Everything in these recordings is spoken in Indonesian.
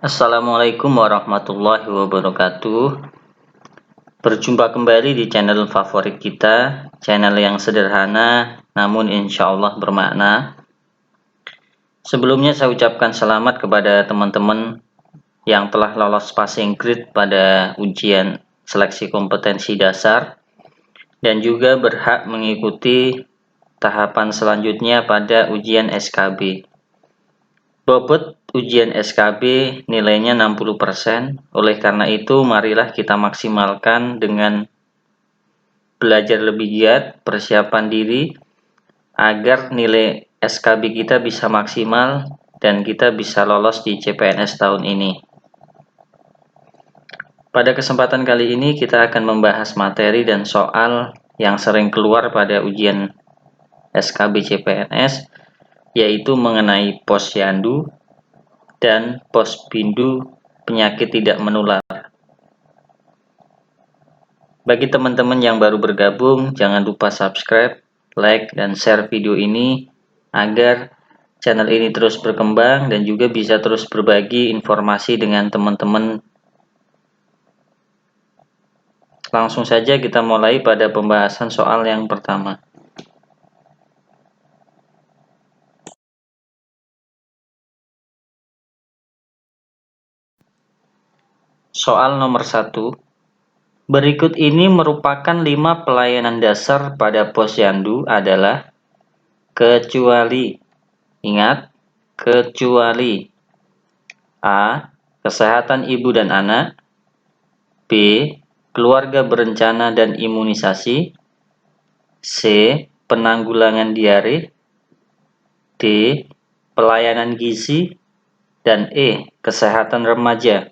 Assalamualaikum warahmatullahi wabarakatuh. Berjumpa kembali di channel favorit kita, channel yang sederhana namun insya Allah bermakna. Sebelumnya saya ucapkan selamat kepada teman-teman yang telah lolos passing grade pada ujian seleksi kompetensi dasar dan juga berhak mengikuti tahapan selanjutnya pada ujian SKB. Bobot ujian SKB nilainya 60%, oleh karena itu marilah kita maksimalkan dengan belajar lebih giat, persiapan diri, agar nilai SKB kita bisa maksimal dan kita bisa lolos di CPNS tahun ini. Pada kesempatan kali ini kita akan membahas materi dan soal yang sering keluar pada ujian SKB CPNS, yaitu mengenai posyandu dan posbindu penyakit tidak menular. Bagi teman-teman yang baru bergabung, jangan lupa subscribe, like, dan share video ini agar channel ini terus berkembang dan juga bisa terus berbagi informasi dengan teman-teman. Langsung saja kita mulai pada pembahasan soal yang pertama. Soal nomor 1. Berikut ini merupakan 5 pelayanan dasar pada posyandu adalah kecuali. Ingat, kecuali A. Kesehatan ibu dan anak, B. Keluarga berencana dan imunisasi, C. Penanggulangan diare, D. Pelayanan gizi, dan E. Kesehatan remaja.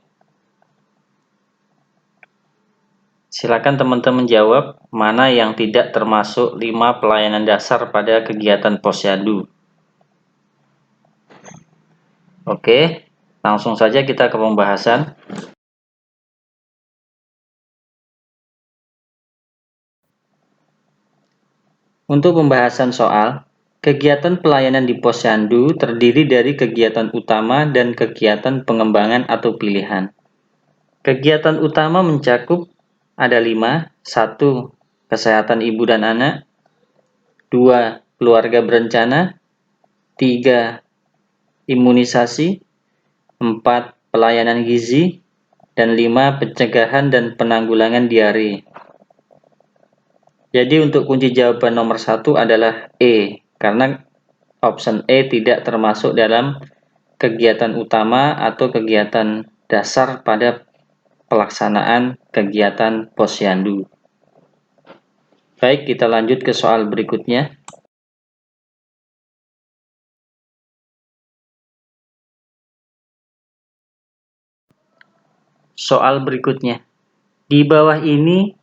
Silakan teman-teman jawab mana yang tidak termasuk 5 pelayanan dasar pada kegiatan posyandu. Oke, langsung saja kita ke pembahasan. Untuk pembahasan soal, kegiatan pelayanan di posyandu terdiri dari kegiatan utama dan kegiatan pengembangan atau pilihan. Kegiatan utama mencakup ada 5. 1. Kesehatan ibu dan anak, 2. Keluarga berencana, 3. Imunisasi, 4. Pelayanan gizi, dan 5. Pencegahan dan penanggulangan diare. Jadi untuk kunci jawaban nomor 1 adalah E, karena option E tidak termasuk dalam kegiatan utama atau kegiatan dasar pada pelaksanaan kegiatan posyandu. Baik, kita lanjut ke soal berikutnya. Soal berikutnya. Di bawah ini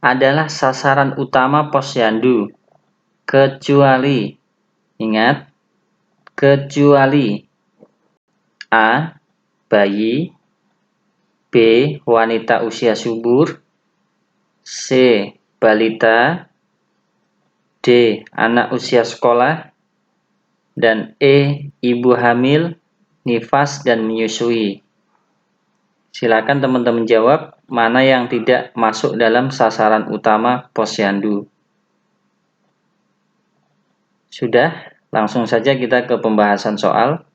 adalah sasaran utama posyandu, kecuali, ingat, kecuali A. Bayi, B. Wanita usia subur, C. Balita, D. Anak usia sekolah, dan E. Ibu hamil, nifas, dan menyusui. Silakan teman-teman jawab mana yang tidak masuk dalam sasaran utama posyandu. Sudah, langsung saja kita ke pembahasan soal.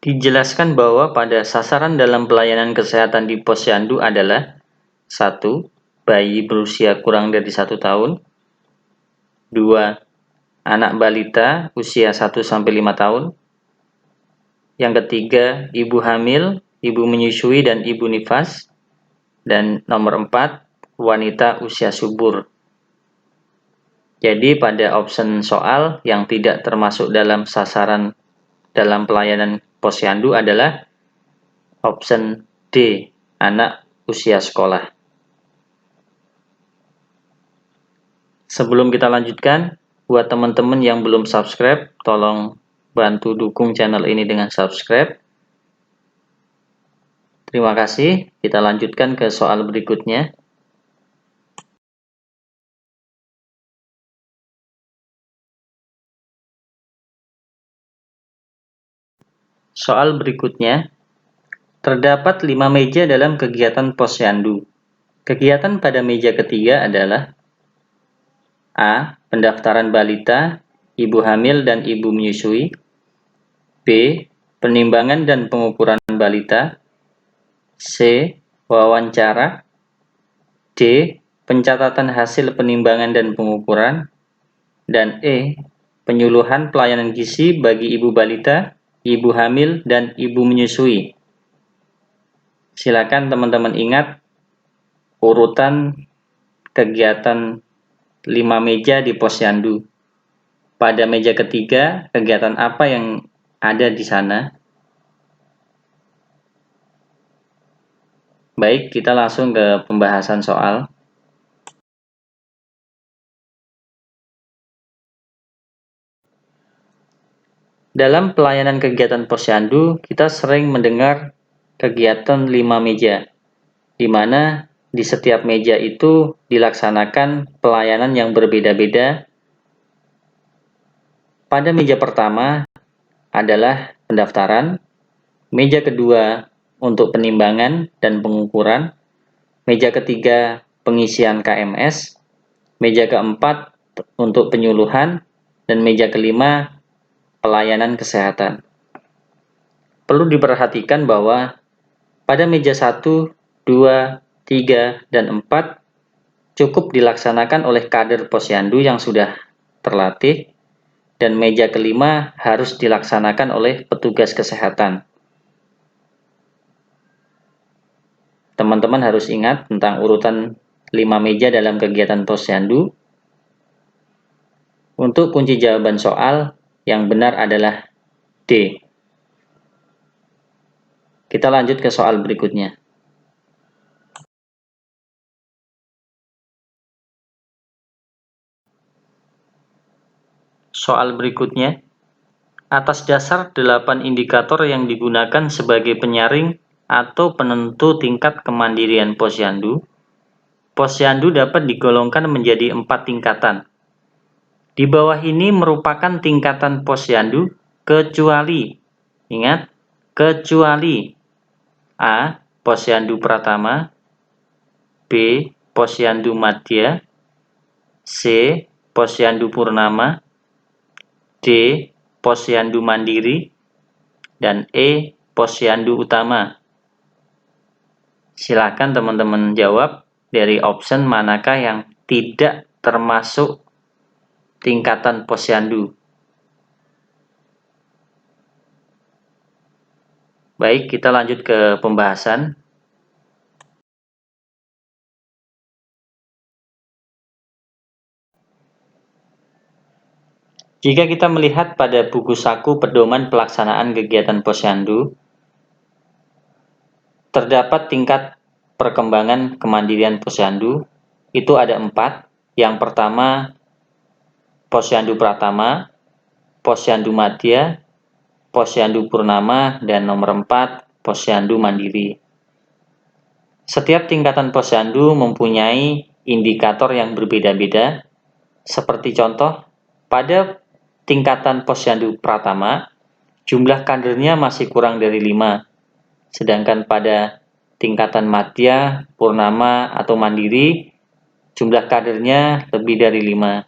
Dijelaskan bahwa pada sasaran dalam pelayanan kesehatan di posyandu adalah 1. Bayi berusia kurang dari 1 tahun, 2. Anak balita usia 1-5 tahun, yang ketiga ibu hamil, ibu menyusui, dan ibu nifas, dan nomor 4 wanita usia subur. Jadi pada option soal yang tidak termasuk dalam sasaran dalam pelayanan posyandu adalah option D, anak usia sekolah. Sebelum kita lanjutkan, buat teman-teman yang belum subscribe, tolong bantu dukung channel ini dengan subscribe. Terima kasih. Kita lanjutkan ke soal berikutnya. Soal berikutnya, terdapat 5 meja dalam kegiatan posyandu. Kegiatan pada meja ketiga adalah A. Pendaftaran balita, ibu hamil dan ibu menyusui. B. Penimbangan dan pengukuran balita. C. Wawancara. D. Pencatatan hasil penimbangan dan pengukuran. Dan E. Penyuluhan pelayanan gizi bagi ibu balita, ibu hamil, dan ibu menyusui. Silakan teman-teman ingat urutan kegiatan 5 meja di posyandu. Pada meja ketiga, kegiatan apa yang ada di sana? Baik, kita langsung ke pembahasan soal. Dalam pelayanan kegiatan posyandu, kita sering mendengar kegiatan 5 meja, di mana di setiap meja itu dilaksanakan pelayanan yang berbeda-beda. Pada meja pertama adalah pendaftaran, meja kedua untuk penimbangan dan pengukuran, meja ketiga pengisian KMS, meja keempat untuk penyuluhan, dan meja kelima pelayanan kesehatan. Perlu diperhatikan bahwa pada meja 1, 2, 3, dan 4 cukup dilaksanakan oleh kader posyandu yang sudah terlatih, dan meja kelima harus dilaksanakan oleh petugas kesehatan. Teman-teman harus ingat tentang urutan 5 meja dalam kegiatan posyandu. Untuk kunci jawaban soal, yang benar adalah D. Kita lanjut ke soal berikutnya. Soal berikutnya, atas dasar 8 indikator yang digunakan sebagai penyaring atau penentu tingkat kemandirian posyandu, posyandu dapat digolongkan menjadi 4 tingkatan. Di bawah ini merupakan tingkatan posyandu kecuali, ingat, kecuali A. Posyandu Pratama, B. Posyandu Madya, C. Posyandu Purnama, D. Posyandu Mandiri, dan E. Posyandu Utama. Silakan teman-teman jawab dari option manakah yang tidak termasuk tingkatan posyandu. Baik, kita lanjut ke pembahasan. Jika kita melihat pada buku saku pedoman pelaksanaan kegiatan posyandu, terdapat tingkat perkembangan kemandirian posyandu, itu ada 4. Yang pertama, posyandu Pratama, posyandu Madya, posyandu Purnama, dan nomor 4, posyandu Mandiri. Setiap tingkatan posyandu mempunyai indikator yang berbeda-beda, seperti contoh, pada tingkatan posyandu Pratama, jumlah kadernya masih kurang dari 5, sedangkan pada tingkatan Madya, Purnama, atau Mandiri, jumlah kadernya lebih dari 5.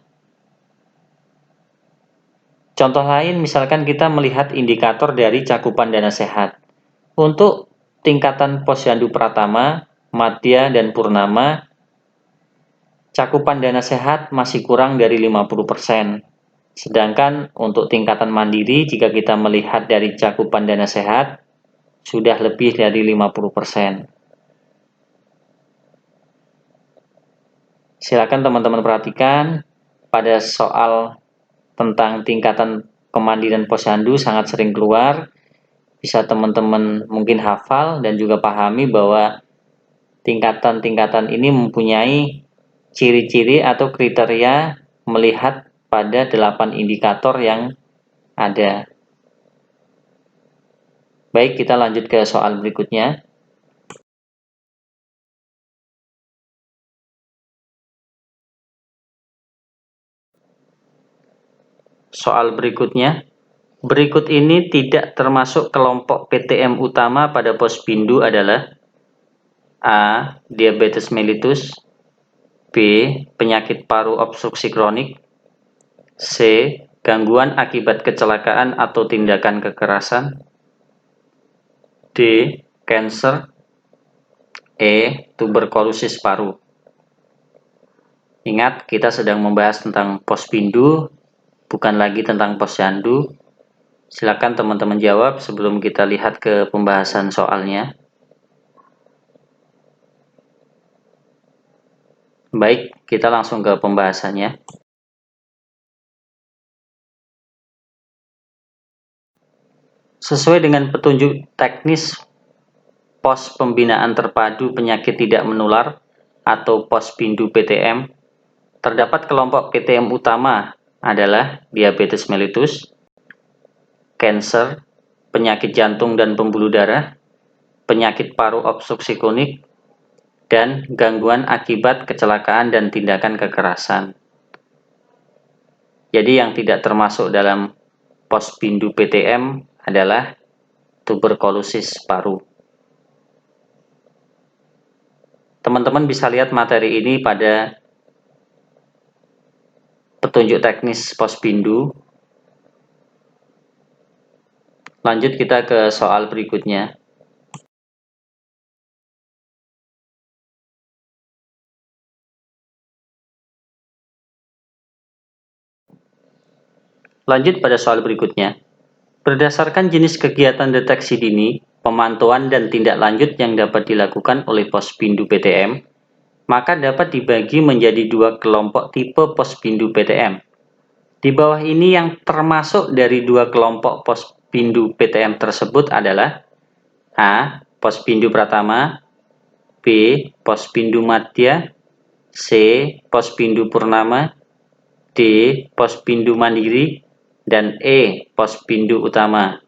Contoh lain, misalkan kita melihat indikator dari cakupan dana sehat. Untuk tingkatan posyandu Pratama, Madya, dan Purnama, cakupan dana sehat masih kurang dari 50%. Sedangkan untuk tingkatan Mandiri, jika kita melihat dari cakupan dana sehat, sudah lebih dari 50%. Silakan teman-teman perhatikan, pada soal tentang tingkatan kemandirian posyandu sangat sering keluar. Bisa teman-teman mungkin hafal dan juga pahami bahwa tingkatan-tingkatan ini mempunyai ciri-ciri atau kriteria melihat pada 8 indikator yang ada. Baik, kita lanjut ke soal berikutnya. Soal berikutnya, Berikut ini tidak termasuk kelompok PTM utama pada posbindu adalah A. Diabetes mellitus, B. Penyakit paru obstruksi kronik, C. Gangguan akibat kecelakaan atau tindakan kekerasan, D. Cancer, E. Tuberkulosis paru. Ingat, kita sedang membahas tentang posbindu, bukan lagi tentang posyandu. Silakan teman-teman jawab sebelum kita lihat ke pembahasan soalnya. Baik, kita langsung ke pembahasannya. Sesuai dengan petunjuk teknis Pos Pembinaan Terpadu Penyakit Tidak Menular atau Posbindu PTM, terdapat kelompok PTM utama adalah diabetes mellitus, cancer, penyakit jantung dan pembuluh darah, penyakit paru obstruksi kronik, dan gangguan akibat kecelakaan dan tindakan kekerasan. Jadi yang tidak termasuk dalam posbindu PTM adalah tuberkulosis paru. Teman-teman bisa lihat materi ini pada petunjuk teknis posbindu. Lanjut kita ke soal berikutnya. Lanjut pada soal berikutnya. Berdasarkan jenis kegiatan deteksi dini, pemantauan dan tindak lanjut yang dapat dilakukan oleh posbindu PTM, maka dapat dibagi menjadi dua kelompok tipe posbindu PTM. Di bawah ini yang termasuk dari dua kelompok posbindu PTM tersebut adalah A. Posbindu Pratama, B. Posbindu Madya, C. Posbindu Purnama, D. Posbindu Mandiri, dan E. Posbindu Utama.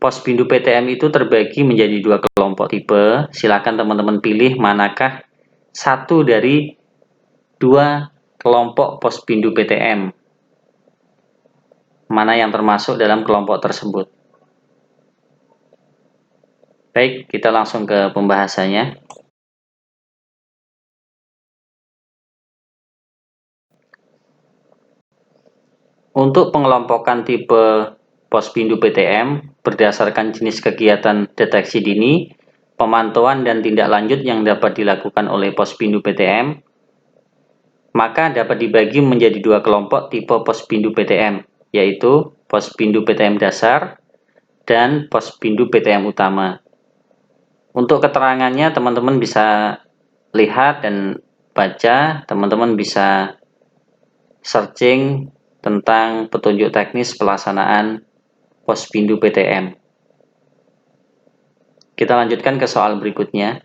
Posbindu PTM itu terbagi menjadi dua kelompok tipe. Silakan teman-teman pilih manakah satu dari dua kelompok posbindu PTM. Mana yang termasuk dalam kelompok tersebut. Baik, kita langsung ke pembahasannya. Untuk pengelompokan tipe posbindu PTM berdasarkan jenis kegiatan deteksi dini, pemantauan dan tindak lanjut yang dapat dilakukan oleh posbindu PTM, maka dapat dibagi menjadi dua kelompok tipe posbindu PTM, yaitu posbindu PTM dasar dan posbindu PTM utama. Untuk keterangannya teman-teman bisa lihat dan baca, teman-teman bisa searching tentang petunjuk teknis pelaksanaan posbindu PTM. Kita lanjutkan ke soal berikutnya.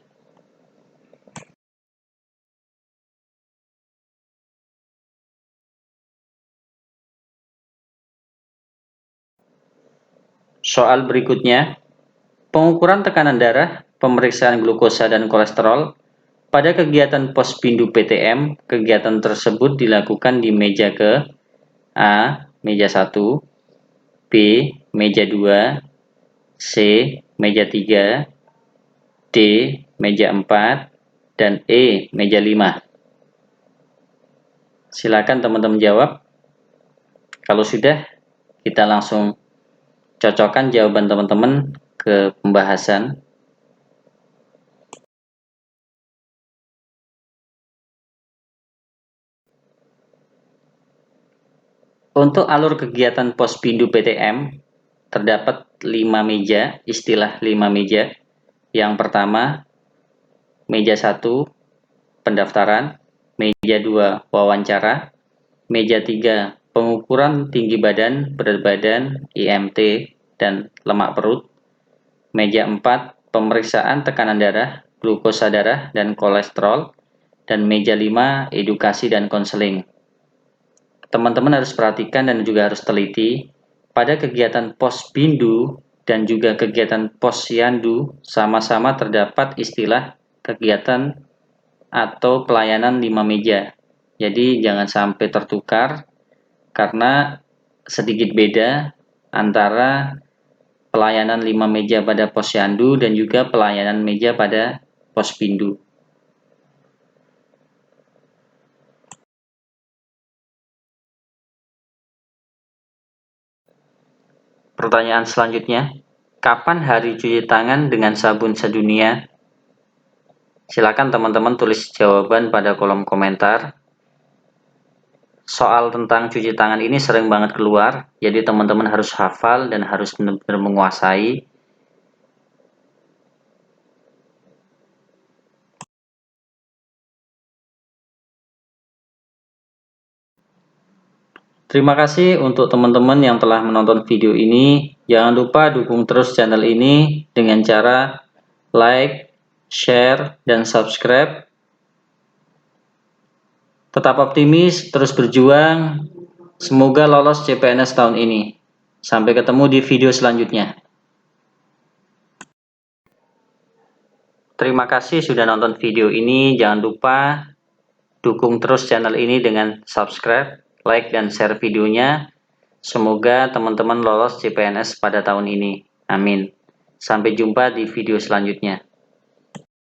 Soal berikutnya, pengukuran tekanan darah, pemeriksaan glukosa dan kolesterol. Pada kegiatan posbindu PTM, kegiatan tersebut dilakukan di meja ke A. Meja 1, B. Meja 2, C. Meja 3, D. Meja 4, dan E. Meja 5. Silakan teman-teman jawab. Kalau sudah, kita langsung cocokkan jawaban teman-teman ke pembahasan. Untuk alur kegiatan posbindu PTM, terdapat 5 meja, istilah 5 meja. Yang pertama, meja 1, pendaftaran, meja 2, wawancara, meja 3, pengukuran tinggi badan, berat badan, IMT, dan lemak perut, meja 4, pemeriksaan tekanan darah, glukosa darah, dan kolesterol, dan meja 5, edukasi dan konseling. Teman-teman harus perhatikan dan juga harus teliti, pada kegiatan posbindu dan juga kegiatan posyandu sama-sama terdapat istilah kegiatan atau pelayanan 5 meja. Jadi jangan sampai tertukar karena sedikit beda antara pelayanan 5 meja pada posyandu dan juga pelayanan meja pada pospindu. Pertanyaan selanjutnya, kapan hari cuci tangan dengan sabun sedunia? Silakan teman-teman tulis jawaban pada kolom komentar. Soal tentang cuci tangan ini sering banget keluar, jadi teman-teman harus hafal dan harus benar-benar menguasai. Terima kasih untuk teman-teman yang telah menonton video ini. Jangan lupa dukung terus channel ini dengan cara like, share, dan subscribe. Tetap optimis, terus berjuang. Semoga lolos CPNS tahun ini. Sampai ketemu di video selanjutnya. Terima kasih sudah nonton video ini. Jangan lupa dukung terus channel ini dengan subscribe, like, dan share videonya. Semoga teman-teman lolos CPNS pada tahun ini. Amin. Sampai jumpa di video selanjutnya.